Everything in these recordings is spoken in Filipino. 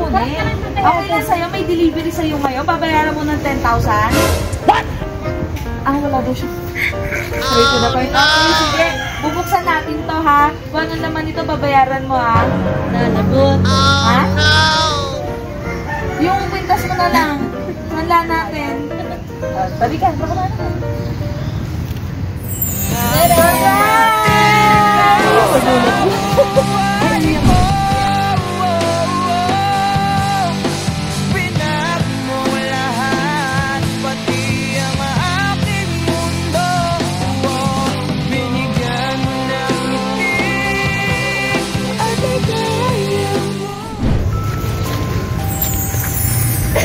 kukunin. Okay lang sa'yo, may delivery sa'yo ngayon. Babayaran mo ng 10,000. What? Ah, wala daw siya. Sorry ko na point. Okay, sige. Bubuksan natin to, ha? Kung ano naman ito, babayaran mo, ha? Nalagot. Ha? Yung kwintas mo na lang. Nala natin. Balikan. Baka na natin.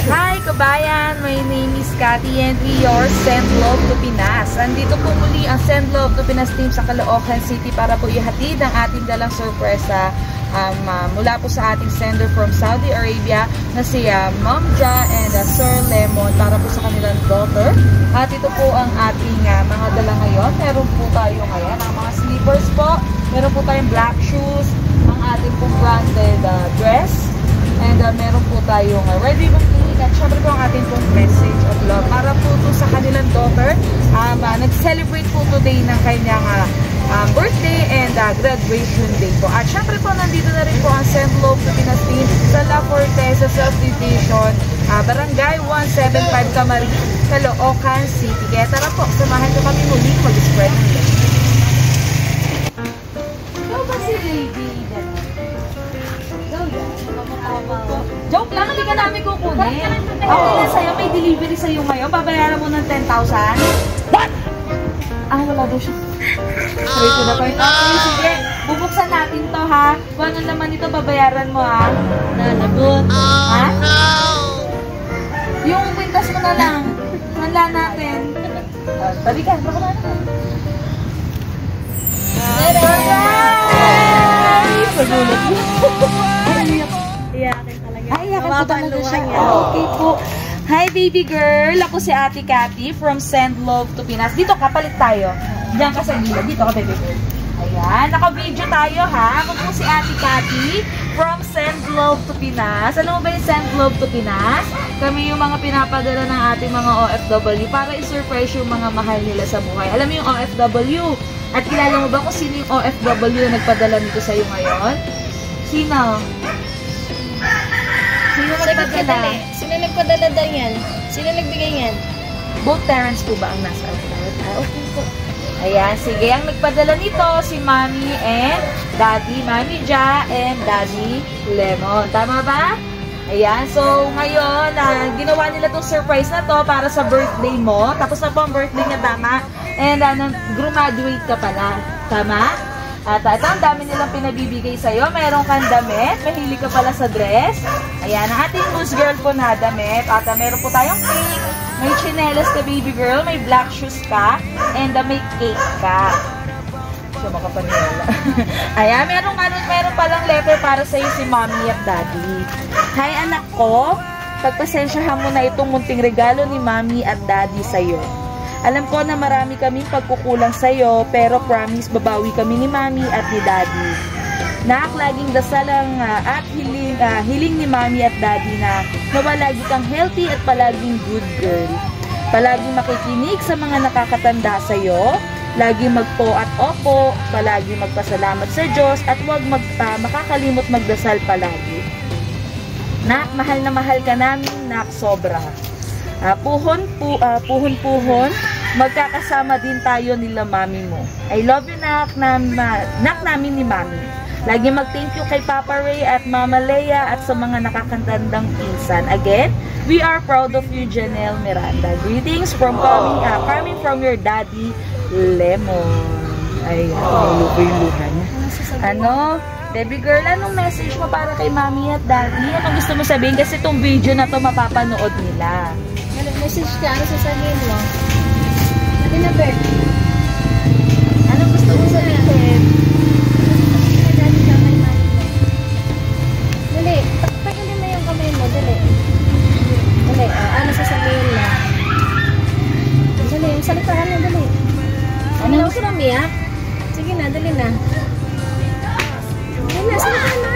Hi kabayan! My name is Cathy and we are Send Love to Pinas. Andito po muli ang Send Love to Pinas team sa Caloocan City para po ihatid ang ating dalang sorpresa mula po sa ating sender from Saudi Arabia na si Ma'am Ja and Sir Lemon para po sa kanilang daughter. At ito po ang ating mga dala ngayon. Meron po tayo ngayon ang mga slippers po. Meron po tayong black shoes, ang ating pong branded dress. And meron po tayong ready booking at syempre po ang ating pong message of love para po to sa kanilang daughter. Nag-celebrate po today ng kanyang birthday and graduation day po. At syempre po nandito na rin po ang Send Love to Pinas team sa La Forteza Subdivision, Barangay 175 Camarin, Caloocan City. Kaya tara po, samahan ko kami muli mag-spread ng love. Ikaw ba si baby? Joke lang, hindi ka namin kukunin. Okay lang sa'yo, may delivery sa'yo ngayon. Babayaran mo ng 10,000. What? Ah, wala daw siya. Sorry ko na point. Okay, sige. Bubuksan natin to, ha? Kung ano naman ito, babayaran mo, ha? Nalagot. Ha? Yung kwintas mo na lang. Nala natin. Balikan. Baka na natin. Pagulat mo. Iyakin talaga. Ay, iyakin po talaga siya. Okay po. Hi, baby girl. Ako si Ate Cathy from Send Love to Pinas. Dito ka, palit tayo. Diyan ka sa gilid. Dito ka, baby girl. Ayan, naka-video tayo, ha? Ako po si Ate Cathy from Send Love to Pinas. Alam mo ba yung Send Love to Pinas? Kami yung mga pinapadala ng ating mga OFW para i-surprise yung mga mahal nila sa buhay. Alam mo yung OFW? At kilala mo ba kung sino yung OFW na nagpadala nito sa'yo ngayon? Sino? Sino nagpadala? Sino nagpadala daw yan? Sino nagbigay yan? Both parents po ba ang nasa abroad? Okay po. Ayan, sige. Ang nagpadala nito, si Mommy and Daddy. Mommy Ja and Daddy Lemon. Tama ba? Ayan, so ngayon, ginawa nila itong surprise na to para sa birthday mo. Tapos na po ang birthday niya, tama? And graduate ka pala. Tama? At ito, ang dami nilang pinabibigay sa'yo. Meron kang damit. Mahilig ka pala sa dress. Ayan, ang ating loose girl po na damit. At meron po tayong cake. May chinelas ka, baby girl. May black shoes ka. And may cake ka. So, makapanila. Ayan, meron palang letter para sa'yo si Mommy at Daddy. Hi, anak ko. Pagpasensyahan mo na itong munting regalo ni Mommy at Daddy sa'yo. Alam ko na marami kaming pagkukulang sa'yo, pero promise babawi kami ni Mommy at ni Daddy. Nak, laging dasalang at hiling ni Mommy at Daddy na lagi kang healthy at palaging good girl. Palaging makikinig sa mga nakakatanda sa'yo, laging magpo at opo, palaging magpasalamat sa Diyos at huwag makakalimot magdasal palagi. Nak, mahal na mahal ka namin, nak, sobra. Puhon, magkakasama din tayo nila Mami mo. I love you, nak namin ni Mami. Lagi mag-thank you kay Papa Ray at Mama Leia at sa mga nakakatandang pinsan. Again, we are proud of you, Janelle Miranda. Greetings from coming from your Daddy Lemon. Ay, lupa yung luha niya. Ano? Baby girl, anong message mo para kay Mami at Daddy? Anong gusto mo sabihin? Kasi itong video na to mapapanood nila. Message ka, ano sasabihin mo? Ano na, Bert? Anong gusto mo sabihin? Dali ka kay Mami mo. Dali, pagpagulin mo yung kamay mo, dali. Dali, ano sasabihin mo? Dali, salita ka na, dali. Ano gusto na, Mia? Sige na, dali na. Dali na, salita na.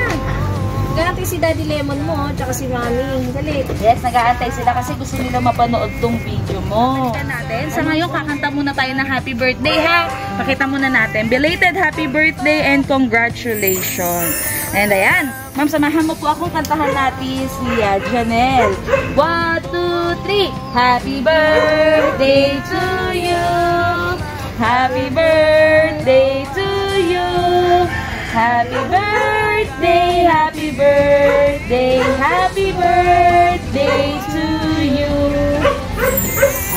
Nag-aantay si Daddy Lemon mo, tsaka si Mami. Dali. Yes, nag-aantay sila kasi gusto nila mapanood tong video mo. Natin. Sa ngayon, kakanta muna tayo ng happy birthday, ha? Pakita muna natin. Belated happy birthday and congratulations. And ayan, ma'am, samahan mo po ako. Kantahan natin si Janelle. 1, 2, 3. Happy birthday to you. Happy birthday to you. Happy birthday, happy birthday, happy birthday to you.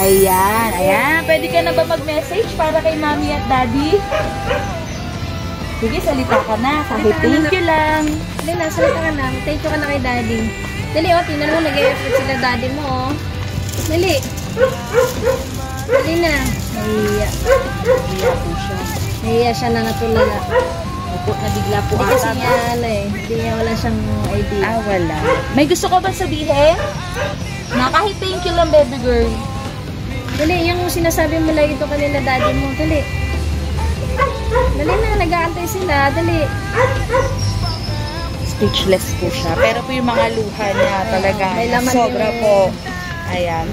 Ayan, ayan. Pwede ka na ba mag-message para kay Mami at Daddy? Sige, salita ka na. Kahit thank you lang. Dali na, salita ka na. Thank you ka na kay Daddy. Dali, oh, tingnan mo, nag-e-effort sila Daddy mo, oh. Dali. Dali na. Nahiya. Nahiya po siya. Nahiya siya na natulala. Opo, nabigla po Hindi kasi ata. niya, ano eh. Hindi niya wala siyang idea. Ah, wala. May gusto ko ba sabihin? Na kahit thank you lang, baby girl. Dali, yung sinasabi mo lang ito kanila Daddy mo. Dali. Dali na, nag-aantay sila. Dali. Speechless po siya. Pero po yung mga luha niya talaga. May laman Sobra din. po. Ayan.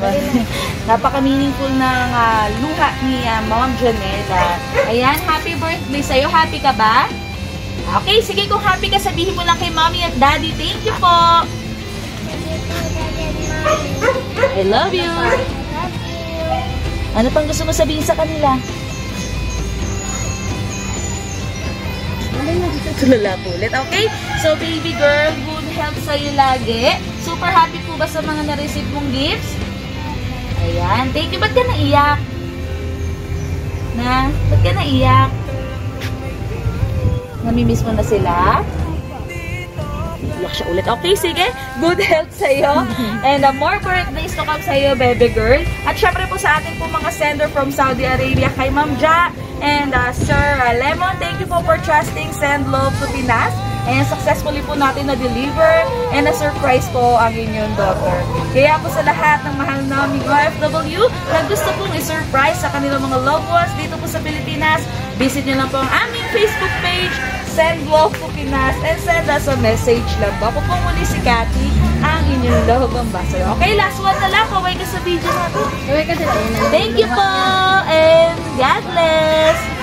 Napaka-meaningful ng luha ni Mom Janelle. Ayan, happy birthday sa'yo. Happy ka ba? Okay, sige, kung happy ka, sabihin mo lang kay Mommy at Daddy. Thank you po. I love you. Ano pang gusto mo sabihin sa kanila? Tulala po ulit. Okay? So, baby girl, good health sa'yo lagi. Super happy po ba sa mga na-receive mong gifts? Ayan. Thank you. Ba't ka naiyak? Ba't ka naiyak? Namimiss mo na sila? Iyak siya ulit. Okay, sige. Good health sa'yo. And more birthdays to come sa'yo, baby girl. At syempre po sa atin po mga sender from Saudi Arabia kay Ma'am Ja and Sir Lemon. Thank you po for trusting Send Love to Pinas. And successfully po natin na-deliver and na-surprise po ang inyong daughter. Kaya po sa lahat ng mahal naming OFW na gusto pong i-surprise sa kanilang mga loved ones dito po sa Pilipinas, visit nyo lang po ang aming Facebook page, Send Love to Pinas, and send us a message lang po. Ako po muli si Cathy, ang inyong love ambassador. Okay, last one na lang. Kaway ka sa video natin. Kaway ka sila. Thank you po, and God bless!